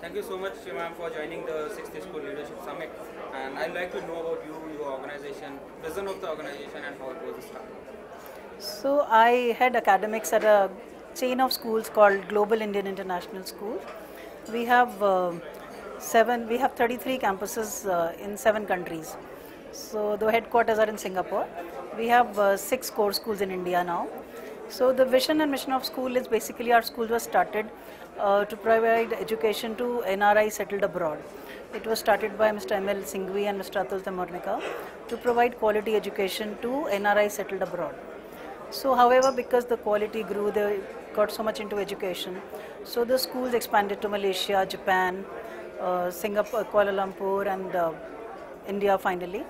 Thank you so much, ma'am, for joining the 6th School Leadership Summit. And I'd like to know about you, your organization, vision of the organization, and how it was started. So I head academics at a chain of schools called Global Indian International School. We have we have 33 campuses in 7 countries. So the headquarters are in Singapore. We have 6 core schools in India now. So the vision and mission of school is basically our school was started to provide education to NRI settled abroad. It was started by Mr. Singh and Mr. Atul Tamurnika to provide quality education to NRI settled abroad. So, however, because the quality grew, they got so much into education. So the schools expanded to Malaysia, Japan, Singapore, Kuala Lumpur, and India finally.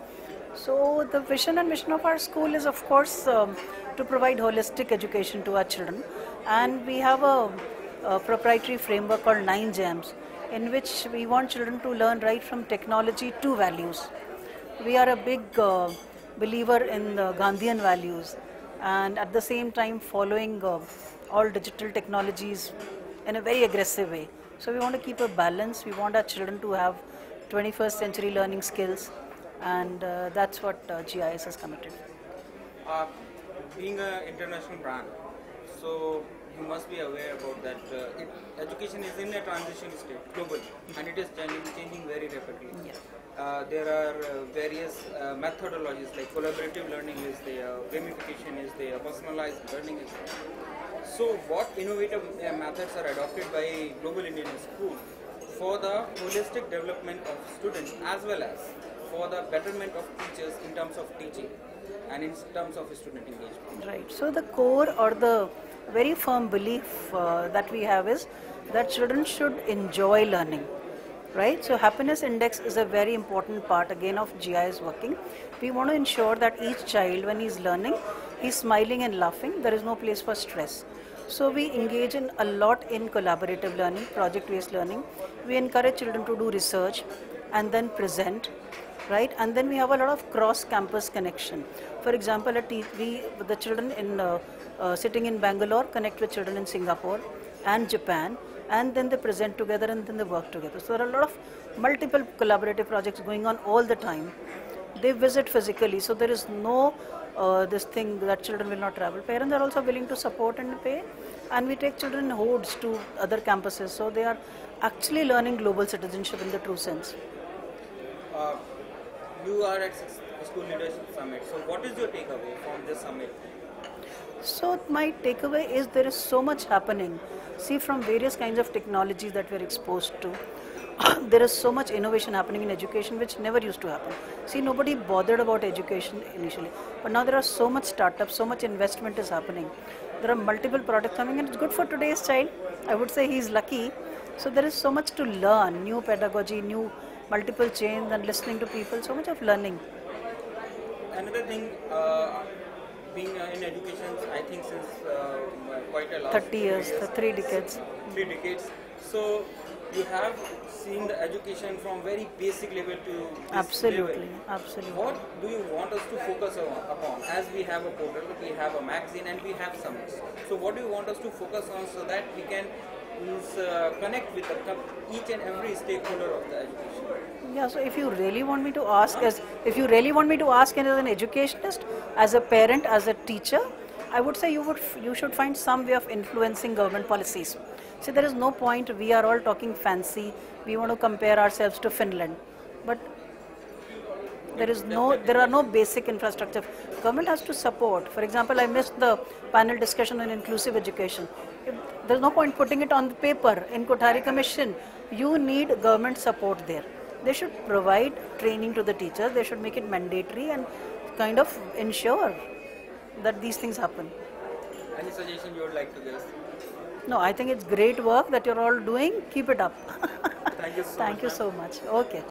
So the vision and mission of our school is, of course, to provide holistic education to our children, and we have a proprietary framework called 9 GEMS, in which we want children to learn right from technology to values. We are a big believer in the Gandhian values, and at the same time following all digital technologies in a very aggressive way. So we want to keep a balance. We want our children to have 21st century learning skills, and that's what GIS has committed. Being an international brand, so you must be aware about that. Education is in a transition state globally, and it is changing very rapidly. Yeah. There are various methodologies like collaborative learning is there, gamification is there, personalized learning is there. So what innovative methods are adopted by Global Indian School for the holistic development of students as well as for the betterment of teachers in terms of teaching and in terms of student engagement? Right. So the core or the very firm belief that we have is that children should enjoy learning. Right, so happiness index is a very important part again of GIS working. We want to ensure that each child, when he's learning, he's smiling and laughing. There is no place for stress. So we engage in a lot in collaborative learning, project-based learning. We encourage children to do research and then present, right? And then we have a lot of cross-campus connection. For example, the children in sitting in Bangalore connect with children in Singapore and Japan, and then they present together and then they work together. So there are a lot of multiple collaborative projects going on all the time. They visit physically, so there is no this thing that children will not travel. Parents are also willing to support and pay, and we take children in hordes to other campuses, so they are actually learning global citizenship in the true sense. You are at School Leadership Summit, so what is your takeaway from this summit? So my takeaway is there is so much happening. See, from various kinds of technologies that we're exposed to, there is so much innovation happening in education which never used to happen. See, nobody bothered about education initially, but now there are so much startups, so much investment is happening. There are multiple products coming, and it's good for today's child. I would say he's lucky. So there is so much to learn, new pedagogy, new multiple chains, and listening to people, so much of learning. Another thing, being in education, I think since quite a lot. 30 years, 3 decades. 3 decades. So you have seen the education from very basic level to this Absolutely, level. absolutely. What do you want us to focus upon? As we have a portal, we have a magazine, and we have summits. So what do you want us to focus on so that we can connect with each and every stakeholder of the education? Yeah, so if you really want me to ask as an educationist, as a parent, as a teacher, I would say you should find some way of influencing government policies. See, there is no point, we are all talking fancy, we want to compare ourselves to Finland, but there are no basic infrastructure. Government has to support. For example, I missed the panel discussion on inclusive education. There's no point putting it on the paper in Kothari Commission. You need government support there. They should provide training to the teachers. They should make it mandatory and kind of ensure that these things happen. Any suggestion you would like to give? No, I think it's great work that you're all doing. Keep it up. Thank you so much. Thank you so much. Okay.